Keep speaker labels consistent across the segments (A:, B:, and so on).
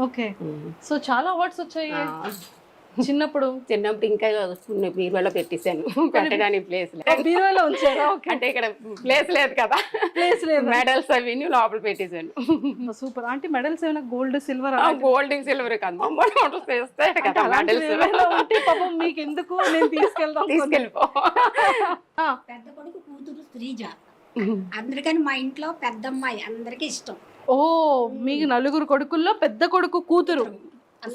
A: Okay. So చాలా awards వచ్చాయి చిన్నప్పుడు.
B: ఇంకా బీరువాలో పెట్టేశాను, పెట్టడానికి ప్లేస్ లేదు.
A: బీరువాలో ఉంచారా?
B: అంటే ఇక్కడ ప్లేస్ లేదు కదా,
A: ప్లేస్ లేదు.
B: మెడల్స్ అవి లోపల పెట్టేశాను.
A: సూపర్. అంటే మెడల్స్ ఏమైనా గోల్డ్ సిల్వర్?
B: గోల్డ్ సిల్వర్ కాదు, చేస్తాయి కదా మెడల్స్.
A: పాపం మీకు ఎందుకు, నేను
B: తీసుకెళ్ళిపో.
C: పెద్ద కొడుకు కూతురు శ్రీజ, అందరికని మా ఇంట్లో పెద్దమ్మాయి, అందరికి ఇష్టం.
A: ఓ, మీకు నలుగురు కొడుకుల్లో పెద్ద కొడుకు కూతురు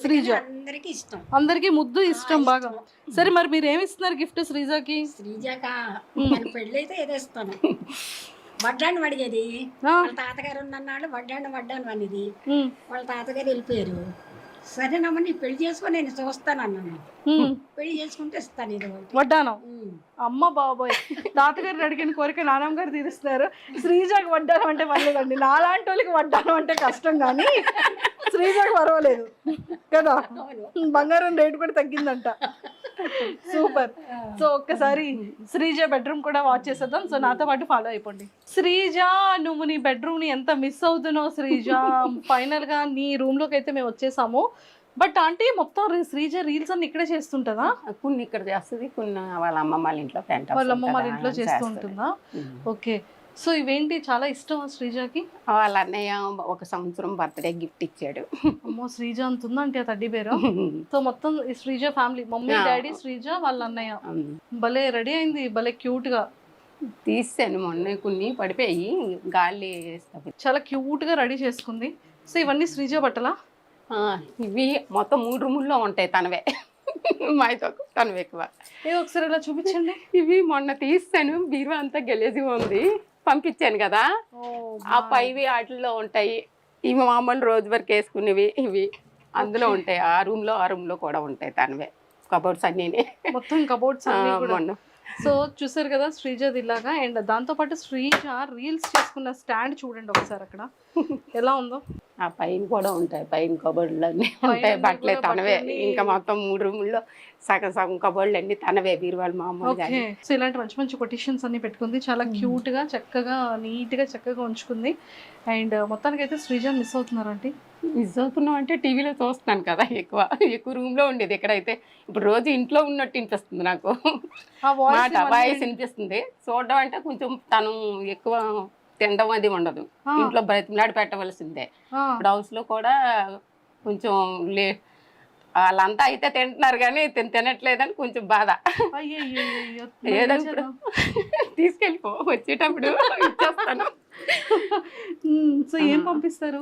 A: శ్రీజ,
C: అందరికి ఇష్టం,
A: అందరికి ముద్దు ఇష్టం బాగా. సరే, మరి మీరు ఏమి ఇస్తున్నారు గిఫ్ట్ శ్రీజకి?
C: శ్రీజక పెళ్ళి అయితే ఏదో ఇస్తాను. వడ్డాను అడిగేది, వాళ్ళ తాతగారు ఉన్నన్నాళ్ళు వడ్డాను అనేది. వాళ్ళ తాతగారు వెళ్ళిపోయారు. సరేనమ్మా, నీ పెళ్లి చేసుకొని నేను చూస్తాను అన్నాను. పెళ్లి చేసుకుంటే ఇస్తాను ఇది
A: వడ్డానం. అమ్మ బాబోయ్, తాతగారిని అడిగిన కోరిక నాన్నమ్మ గారు తీరుస్తున్నారు. శ్రీజాకి వడ్డానం అంటే పర్లేదండి, నాలాంటి వాళ్ళకి వడ్డానం అంటే కష్టం, కానీ శ్రీజాకి పర్వాలేదు కదా. బంగారం రేటు కూడా తగ్గిందంట. సూపర్. సో ఒక్కసారి శ్రీజ బెడ్రూమ్ కూడా వాచ్ చేసేద్దాం. సో నాతో పాటు ఫాలో అయిపోండి. శ్రీజ, నువ్వు నీ బెడ్రూమ్ ని ఎంత మిస్ అవుతున్నావు శ్రీజ. ఫైనల్ గా నీ రూమ్ లోకి అయితే మేము వచ్చేసాము. బట్ ఆంటీ మొత్తం శ్రీజ రీల్స్ అన్ని ఇక్కడే చేస్తుంటదా?
B: కొన్ని ఇక్కడ చేస్తుంది, కొన్ని వాళ్ళ అమ్మమ్మ వాళ్ళ ఇంట్లో,
A: వాళ్ళ అమ్మమ్మ వాళ్ళ ఇంట్లో చేస్తూ ఉంటుందా? ఓకే. సో ఇవేంటి చాలా ఇష్టం శ్రీజకి?
B: వాళ్ళ అన్నయ్య 1 సంవత్సరం బర్త్డే గిఫ్ట్ ఇచ్చాడు.
A: అమ్మో, శ్రీజ అంటుందా అంటే ఆ తడ్డీ పేరు. సో మొత్తం Sreeja family, mummy daddy Sreeja వాళ్ళ అన్నయ్య. భలే రెడీ అయింది, భలే క్యూట్ గా.
B: తీసాను మొన్న, కొన్ని పడిపోయి గాలి.
A: చాలా క్యూట్ గా రెడీ చేసుకుంది. సో ఇవన్నీ శ్రీజ బట్టలా?
B: ఇవి మొత్తం 3 రూముల్లో ఉంటాయి తనవే. మాతో తనవే ఎక్కువ.
A: ఒకసారి ఇలా చూపించండి.
B: ఇవి మొన్న తీసాను, బీరువా అంతా గెలేజిగా ఉంది, పంపించాను కదా. ఆ పైవి వాటిల్లో ఉంటాయి. ఇవి మామూలు రోజు వరకు వేసుకునేవి, ఇవి అందులో ఉంటాయి. ఆ రూమ్ లో కూడా ఉంటాయి తనవే కబోర్డ్స్ అన్నీ,
A: మొత్తం కబోర్డ్స్
B: మొన్న.
A: సో చూసారు కదా శ్రీజది ఇలాగా. అండ్ దాంతోపాటు శ్రీజ రీల్స్ చేసుకున్న స్టాండ్ చూడండి ఒకసారి అక్కడ ఎలా ఉందో.
B: ఆ పైన కూడా ఉంటాయి, పైన కబోర్డులు అన్నీ ఉంటాయి, బట్టలే తనవే. ఇంకా మొత్తం 3 రూముల్లో సగం కబోర్డులు అన్ని తనవే, బీరువాళ్ళు మామూలుగా.
A: సో ఇలాంటి మంచి మంచి కొటేషన్స్ అన్ని పెట్టుకుంది, చాలా క్యూట్ గా చక్కగా నీట్ గా చక్కగా ఉంచుకుంది. అండ్ మొత్తానికి అయితే శ్రీజ మిస్ అవుతున్నారు అంటే.
B: మిస్ అవుతున్నాం అంటే టీవీలో చూస్తున్నాను కదా, ఎక్కువ రూమ్ లో ఉండేది. ఇక్కడైతే ఇప్పుడు రోజు ఇంట్లో ఉన్నట్టు వినిపిస్తుంది నాకు, మాట వాయిస్ వినిపిస్తుంది. చూడడం అంటే కొంచెం తను ఎక్కువ తినడం అది ఉండదు, ఇంట్లో బ్రతిమలాడి పెట్టవలసిందే. ఇప్పుడు హౌస్ లో కూడా కొంచెం వాళ్ళంతా అయితే తింటున్నారు కానీ తినట్లేదని కొంచెం బాధ. ఏదో ఇప్పుడు తీసుకెళ్ళిపో, వచ్చేటప్పుడు ఇచ్చేస్తాను.
A: సో ఏం పంపిస్తారు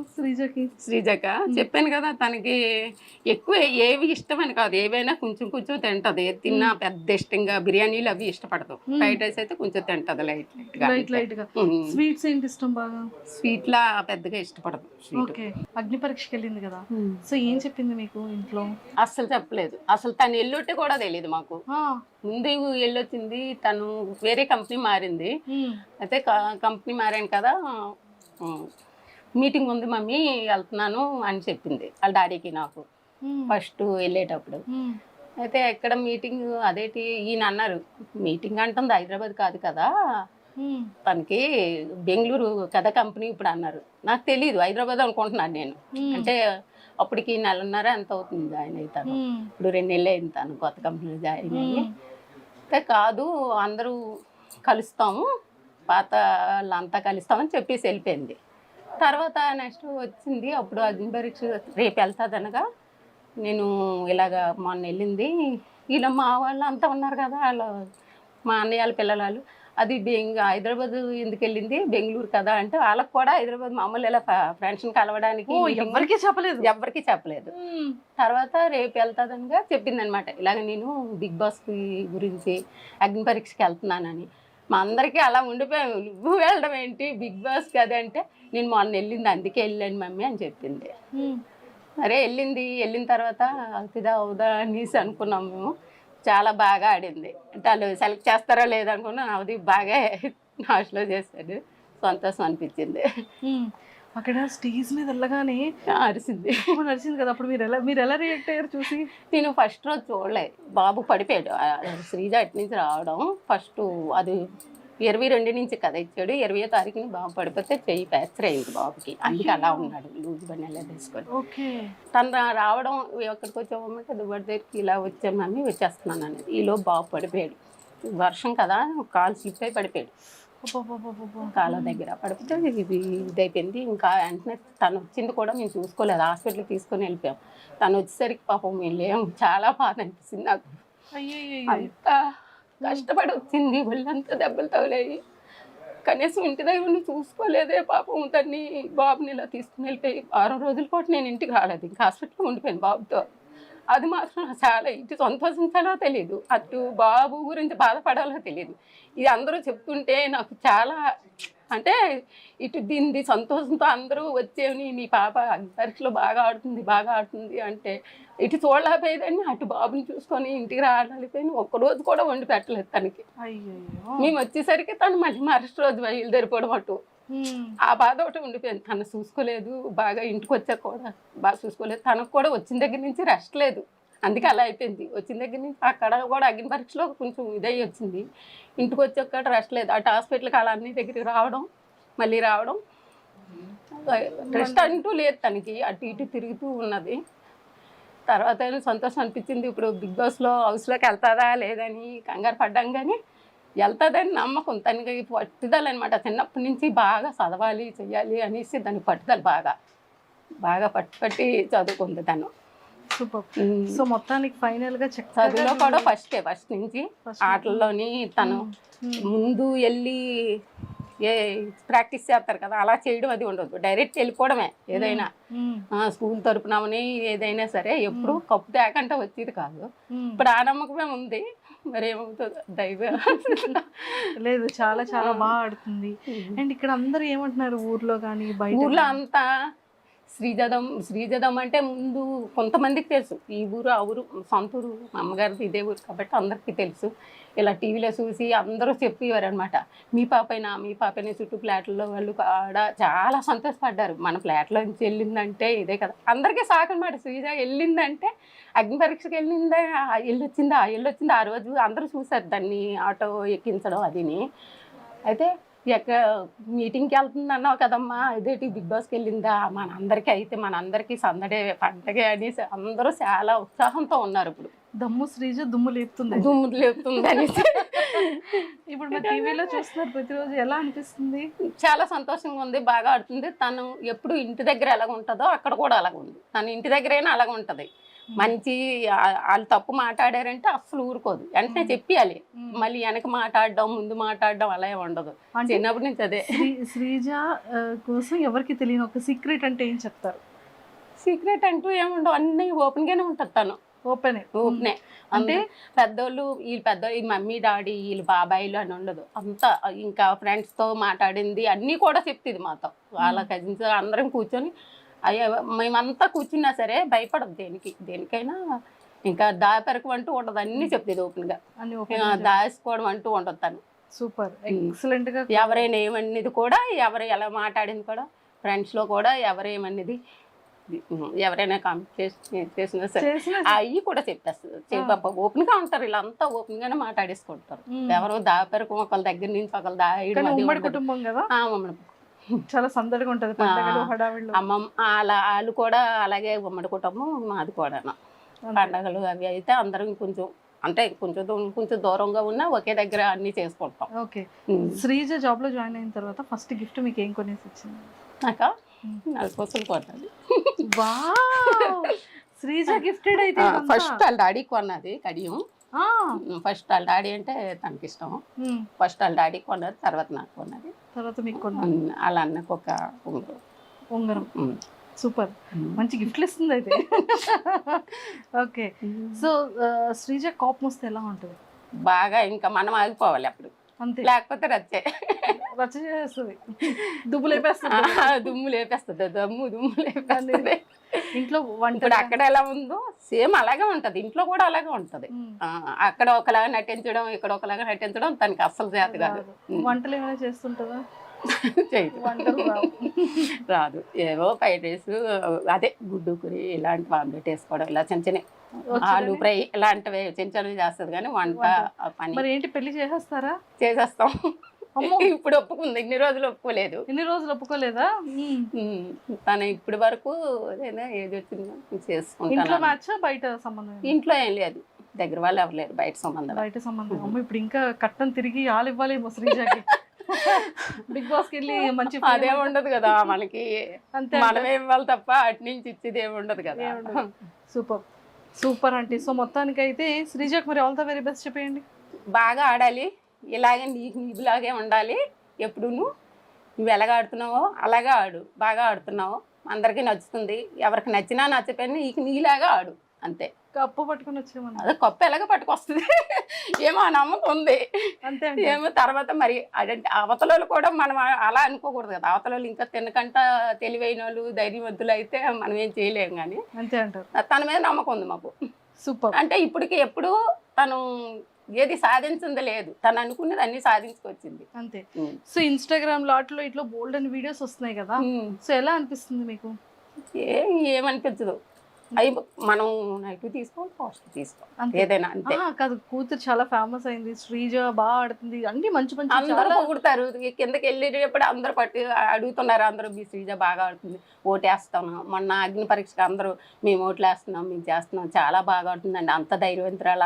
A: శ్రీజక?
B: చెప్పాను కదా, తనకి ఎక్కువ ఏవి ఇష్టమని కాదు, ఏవైనా కొంచెం తింటది. తిన్నా పెద్ద ఇష్టంగా బిర్యానీలు అవి ఇష్టపడదు. ఫ్రైడ్ రైస్ అయితే కొంచెం తింటది లైట్ గా.
A: స్వీట్స్ ఏంటి ఇష్టం బాగా?
B: స్వీట్ లా పెద్దగా ఇష్టపడదు.
A: అగ్ని పరీక్షకి వెళ్ళింది కదా, సో ఏం చెప్పింది మీకు ఇంట్లో?
B: అస్సలు చెప్పలేదు. అసలు తను ఎల్లుంటే కూడా తెలియదు మాకు. ముందు వెళ్ళొచ్చింది, తను వేరే కంపెనీ మారింది. అయితే కంపెనీ మారాను కదా, మీటింగ్ ఉంది మమ్మీ వెళ్తున్నాను అని చెప్పింది వాళ్ళ డాడీకి నాకు ఫస్ట్ వెళ్ళేటప్పుడు. అయితే ఎక్కడ మీటింగ్, అదేంటి ఈయన అన్నారు, మీటింగ్ అంటుంది హైదరాబాద్ కాదు కదా, తనకి బెంగళూరు కదా కంపెనీ ఇప్పుడు అన్నారు. నాకు తెలీదు, హైదరాబాద్ అనుకుంటున్నాను నేను. అంటే అప్పటికి 1.5 ఎంత అవుతుంది జాయిన్ అవుతాను, ఇప్పుడు 2 నెలలు అయింది తను కొత్త కంపెనీలో జాయిన్ అయ్యి. అయితే కాదు, అందరూ కలుస్తాము, పాత వాళ్ళంతా కలుస్తామని చెప్పేసి వెళ్ళిపోయింది. తర్వాత నెక్స్ట్ వచ్చింది, అప్పుడు అగ్ని పరీక్ష రేపు వెళ్తుంది అనగా, నేను ఇలాగ మొన్న వెళ్ళింది, ఇలా మా వాళ్ళు అంతా ఉన్నారు కదా, వాళ్ళు మా అన్నయ్య వాళ్ళ పిల్లలు, అది హైదరాబాద్ ఎందుకు వెళ్ళింది, బెంగళూరు కదా అంటే వాళ్ళకి కూడా హైదరాబాద్ మామూలు ఇలా ఫ్రెండ్స్ని కలవడానికి ఎవరికి చెప్పలేదు. తర్వాత రేపు వెళ్తాదనిగా చెప్పింది అనమాట. ఇలాగ నేను బిగ్ బాస్ గురించి అగ్ని పరీక్షకి వెళ్తున్నానని. మా అందరికీ అలా ఉండిపోయాము, నువ్వు వెళ్ళడం ఏంటి బిగ్ బాస్ కదా అంటే, నేను మొన్న వెళ్ళింది అందుకే వెళ్ళాను మమ్మీ అని చెప్పింది. సరే వెళ్ళిన తర్వాత అవుతుందా అవుదా అనేసి అనుకున్నాము మేము. చాలా బాగా ఆడింది. అంటే వాళ్ళు సెలెక్ట్ చేస్తారో లేదనుకున్నా, అది బాగా హాస్టల్లో చేశాడు, సంతోషం అనిపించింది.
A: అక్కడ స్టేజ్ మీద వెళ్ళగానే
B: అరిసింది
A: కదా, అప్పుడు మీరు ఎలా రియాక్ట్ అయ్యారు చూసి?
B: నేను ఫస్ట్ రోజు చూడలే, బాబు పడిపోయాడు, శ్రీజ అటు నుంచి రావడం ఫస్ట్ అది 22 నుంచి కథ ఇచ్చాడు. 20వ తారీఖుని బాబు పడిపోతే చెయ్యి ఫ్రాక్చర్ అయింది బాబుకి. అందుకే అలా ఉన్నాడు లూజ్ బండి తీసుకొని.
A: ఓకే.
B: తను రావడం ఎక్కడికి వచ్చామంటే దుబ్బడి దగ్గరికి ఇలా వచ్చాను మమ్మీ వచ్చేస్తున్నాను అనేది. ఈలో బాబు పడిపోయాడు. వర్షం కదా కాలు స్లిప్ అయి పడిపోయాడు కాళ్ళ దగ్గర. పడిపోతే ఇది ఇదైపోయింది. ఇంకా వెంటనే తను వచ్చింది కూడా మేము చూసుకోలేదు, హాస్పిటల్కి తీసుకొని వెళ్ళిపోయాం. తను వచ్చేసరికి పాపం మేము లేము. చాలా బాధ అనిపిస్తుంది నాకు. అంత కష్టపడి వచ్చింది, ఒళ్ళంతా దెబ్బలు తగిలాయి. కనీసం ఇంటి దగ్గర ఉండి చూసుకోలేదే పాపం. దాన్ని బాబుని ఇలా తీసుకుని వెళ్ళిపోయి 6 రోజుల పాటు నేను ఇంటికి రాలేదు. ఇంకా హాస్పిటల్లో ఉండిపోయాను బాబుతో. అది మాత్రం చాలా ఇటు సంతోషించాలో తెలియదు, అటు బాబు గురించి బాధపడాలో తెలియదు. ఇది అందరూ చెప్తుంటే నాకు చాలా అంటే ఇటు దీన్ని సంతోషంతో అందరూ వచ్చేవి మీ పాప పరీక్షలో బాగా ఆడుతుంది అంటే ఇటు చూడలేకపోయేదాన్ని, అటు బాబుని చూసుకొని ఇంటికి రాలేకపోయినా ఒక్కరోజు కూడా వండి పెట్టలేదు తనకి. మేము వచ్చేసరికి తను మళ్ళీ మరుసటి రోజు బయలుదేరిపోవడం అటు. ఆ బాధ ఒకటి ఉండిపోయింది. తను చూసుకోలేదు, బాగా ఇంటికి వచ్చాక కూడా బాగా చూసుకోలేదు. తనకు కూడా వచ్చిన దగ్గర నుంచి రెస్ట్ లేదు, అందుకే అలా అయిపోయింది. వచ్చిన దగ్గర నుంచి అక్కడ కూడా అగ్ని పరీక్షలో కొంచెం ఇదయ్యి వచ్చింది. ఇంటికి వచ్చాక రెస్ట్ లేదు. అటు హాస్పిటల్కి అలా అన్ని దగ్గరికి రావడం మళ్ళీ రావడం, రెస్ట్ అంటూ లేదు తనకి. అటు ఇటు తిరుగుతూ ఉన్నది. తర్వాత సంతోషం అనిపించింది. ఇప్పుడు బిగ్ బాస్లో హౌస్లోకి వెళ్తుందా లేదని కంగారు పడ్డాం, కానీ వెళ్తుందని నమ్మకం. తనకి పట్టుదల అనమాట. చిన్నప్పటి నుంచి బాగా చదవాలి చెయ్యాలి అనేసి దానికి పట్టుదల బాగా పట్టి చదువుకుంది తను.
A: సూపర్. సో మొత్తానికి ఫైనల్ గా
B: చదువులో కూడా ఫస్ట్ నుంచి ఆటల్లోని తను ముందు వెళ్ళి ప్రాక్టీస్ చేస్తారు కదా, అలా చేయడం అది ఉండదు. డైరెక్ట్ వెళ్ళిపోవడమే. ఏదైనా స్కూల్ తరపునమని ఏదైనా సరే ఎప్పుడు కప్పు తేకంటే వచ్చేది కాదు. ఇప్పుడు ఆ నమ్మకమే ఉంది. మరి ఏమవుతుందో దైవం.
A: లేదు, చాలా చాలా బాగా ఆడుతుంది. అండ్ ఇక్కడ అందరూ ఏమంటున్నారు ఊర్లో కానీ బయట?
B: ఊర్లో అంతా శ్రీజదం అంటే ముందు కొంతమందికి తెలుసు. ఈ ఊరు ఆ ఊరు సొంత ఊరు, అమ్మగారిది ఇదే ఊరు కాబట్టి అందరికీ తెలుసు. ఇలా టీవీలో చూసి అందరూ చెప్పేవారు అనమాట, మీ పాపైనా చుట్టూ ఫ్లాట్లలో వాళ్ళు కూడా చాలా సంతోషపడ్డారు. మన ఫ్లాట్లో నుంచి వెళ్ళిందంటే ఇదే కదా అందరికీ సాకు అనమాట. శ్రీజ వెళ్ళిందంటే అగ్ని పరీక్షకి వెళ్ళొచ్చిందా ఆ రోజు అందరూ చూసారు దాన్ని ఆటో ఎక్కించడం అదిని. అయితే ఎక్కడ మీటింగ్కి వెళ్తుంది అన్నావు కదమ్మా, ఇదేంటి బిగ్ బాస్కి వెళ్ళిందా, మనందరికీ సందడే పండగే అనేసి అందరూ చాలా ఉత్సాహంతో ఉన్నారు. ఇప్పుడు
A: శ్రీజ దుమ్ము లేపుతుంది
B: అనేసి
A: ఇప్పుడు మా టీవీలో చూస్తున్నారు ప్రతిరోజు. ఎలా అనిపిస్తుంది?
B: చాలా సంతోషంగా ఉంది, బాగా ఆడుతుంది. తను ఎప్పుడు ఇంటి దగ్గర ఎలాగ ఉంటుందో అక్కడ కూడా అలాగ ఉంది. తను ఇంటి దగ్గరైనా అలాగ ఉంటుంది. మంచి వాళ్ళు తప్పు మాట్లాడారంటే అస్సలు ఊరుకోదు, వెంటనే చెప్పాలి. మళ్ళీ వెనక మాట్లాడడం ముందు మాట్లాడడం అలా ఉండదు. చిన్నప్పటి నుంచి అదే.
A: శ్రీజ కోసం ఎవరికి తెలియని ఒక సీక్రెట్ అంటే ఏం చెప్తారు?
B: సీక్రెట్ అంటూ ఏముండవు, అన్నీ ఓపెన్ గానే ఉంటుంది. తను ఓపెనే అంటే పెద్దోళ్ళు ఈ మమ్మీ డాడీ వీళ్ళు బాబాయిలు అని ఉండదు. అంతా ఇంకా ఫ్రెండ్స్ తో మాట్లాడింది అన్నీ కూడా చెప్తుంది మాతో. వాళ్ళ కజిన్స్ అందరం కూర్చొని మేమంతా కూర్చున్నా సరే భయపడదు దేనికైనా. ఇంకా దాపెరకు అంటూ ఉండదు, అన్ని చెప్తుంది ఓపెన్ గా. దాచుకోవడం అంటూ ఉండదు తను.
A: సూపర్, ఎక్సలెంట్ గా.
B: ఎవరైనా ఏమన్నది కూడా, ఎవరు ఎలా మాట్లాడింది కూడా, ఫ్రెండ్స్ లో కూడా ఎవరేమన్నది ఎవరైనా కాంపిటీషన్ చేసినా సరే అవి కూడా చెప్పేస్తుంది. ఓపెన్ గా ఉంటారు, ఇలా అంతా ఓపెన్ గానే మాట్లాడేసుకుంటారు. ఎవరో దాపెరకు ఒకళ్ళ దగ్గర నుంచి ఒకళ్ళు దాయడం.
A: కుటుంబం కదా,
B: ఉమ్మడి
A: చాలా సందడిగా ఉంటది.
B: అమ్మమ్మ వాళ్ళు కూడా అలాగే ఉమ్మడి కుటుంబం మాది కూడా. పండగలు అవి అయితే అందరం కొంచెం దూరంగా ఉన్నా ఒకే దగ్గర అన్ని చేసుకుంటాం.
A: ఓకే. శ్రీజ జాబ్ లో జాయిన్ అయిన తర్వాత ఫస్ట్ గిఫ్ట్ మీకు ఏం కొనేసి ఇచ్చింది?
B: నాకా నలుపూసలు కొన్నది.
A: శ్రీజ గిఫ్టెడ్ అయితే
B: ఫస్ట్ వాళ్ళ డాడీ కొన్నది కడియం. ఫస్ట్ వాళ్ళ డాడీ అంటే తనకి ఇష్టం. ఫస్ట్ వాళ్ళ డాడీ కొన్నది, తర్వాత నాకు కొన్నది,
A: తర్వాత మీకు కొన్నది.
B: అలా అన్నకు ఒక
A: ఉంగరం. సూపర్, మంచి గిఫ్ట్లు ఇస్తుంది అయితే. ఓకే. సో శ్రీజ కోపం వస్తే ఎలా ఉంటుంది?
B: బాగా ఇంకా మనం ఆగిపోవాలి అప్పుడు,
A: అంతే.
B: లేకపోతే రచ్చ
A: చేస్తుంది, దుమ్ము లేపేస్తుంది.
B: దుమ్ము లేపేస్తుంది.
A: ఇంట్లో
B: ఇప్పుడు అక్కడ ఎలా ఉందో సేమ్ అలాగే ఉంటది, ఇంట్లో కూడా అలాగే ఉంటది. అక్కడ ఒకలాగా నటించడం, ఇక్కడ ఒకలాగా నటించడం తనకి అస్సలు చేత కాదు.
A: వంటలు ఏమైనా చేస్తుంటదా?
B: రాదు. ఏవో ఫ్రైడ్ రైస్, అదే గుడ్డు కూర, ఇలాంటి ఆమ్లెట్ వేసుకోవడం, ఇలా చిన్న చిన్న ఆలు ఫ్రై ఇలాంటివి చిన్న చిన్నవి చేస్తుంది. కానీ వంట పని
A: ఏంటి, పెళ్లి చేసేస్తారా?
B: చేసేస్తాం.
A: అమ్మో.
B: ఇప్పుడు ఒప్పుకుంది, ఇన్ని రోజులు ఒప్పుకోలేదు.
A: ఎన్ని రోజులు ఒప్పుకోలేదా?
B: తను ఇప్పటి వరకు ఏది వచ్చిందో
A: ఇంట్లో
B: చేసుకుంటాను.
A: మ్యాచ్ బయట సంబంధం?
B: ఇంట్లో ఏం లేదు, దగ్గర వాళ్ళు ఎవరు లేరు, బయట సంబంధం.
A: బయట సంబంధం. అమ్మ ఇప్పుడు ఇంకా కట్టం తిరిగి ఆలు ఇవ్వాలేమో శ్రీజకి. బిగ్ బాస్ కి వెళ్ళి మంచి
B: అదే ఉండదు కదా మనకి,
A: అంతే
B: మనమే ఇవ్వాలి తప్ప అటు నుంచి ఇచ్చేది ఏమి ఉండదు కదా.
A: సూపర్ సూపర్ అంటే. సో మొత్తానికి అయితే శ్రీజకి మరి ఆల్ ద వెరీ బెస్ట్ చెప్పేయండి.
B: బాగా ఆడాలి, ఇలాగే నీకులాగే ఉండాలి. ఎప్పుడు నువ్వు ఎలాగ ఆడుతున్నావో అలాగే ఆడు, బాగా ఆడుతున్నావు, అందరికీ నచ్చుతుంది. ఎవరికి నచ్చినా నచ్చపోయినా నీలాగా ఆడు అంతే.
A: కప్పు పట్టుకొని వచ్చేమన్నా?
B: అదే కప్పు ఎలాగ పట్టుకొస్తుంది ఏమో ఆ నమ్మకం ఉంది.
A: అంతే
B: ఏమో తర్వాత మరి అదంటే అవతలలో కూడా మనం అలా అనుకోకూడదు కదా. అవతలలో ఇంకా తినకంట తెలివైన వాళ్ళు ధైర్యవంతులు అయితే మనం ఏం చేయలేము. కానీ
A: అంతే అంటారు.
B: తన మీద నమ్మకం ఉంది మాకు.
A: సూపర్.
B: అంటే ఇప్పటికి ఎప్పుడు తను ఏది సాధించింది లేదు, తను అనుకున్నది అన్ని సాధించుకొచ్చింది
A: అంతే. సో ఇన్స్టాగ్రామ్ లో అట్లో ఇట్లా బోల్డ్ అని వీడియోస్ వస్తున్నాయి కదా, సో ఎలా అనిపిస్తుంది మీకు?
B: ఏమనిపించదు. అవి మనం నెగిటివ్ తీసుకోవాలి, పాజిటివ్ తీసుకోవాలి, ఏదైనా అంతే.
A: కాదు, కూతురు చాలా ఫేమస్ అయింది, శ్రీజ బాగా ఆడుతుంది, అన్ని మంచి మంచి
B: అందరూ పొగుడుతారు. కిందకి వెళ్ళేటప్పుడు అందరూ అడుగుతున్నారు, అందరూ మీ శ్రీజ బాగా ఆడుతుంది, ఓటేస్తాను. మొన్న అగ్ని పరీక్షకు అందరూ మేము ఓట్లు వేస్తున్నాం, మేము చేస్తున్నాం, చాలా బాగా ఆడుతుందండి, అంత ధైర్యవంతురాలు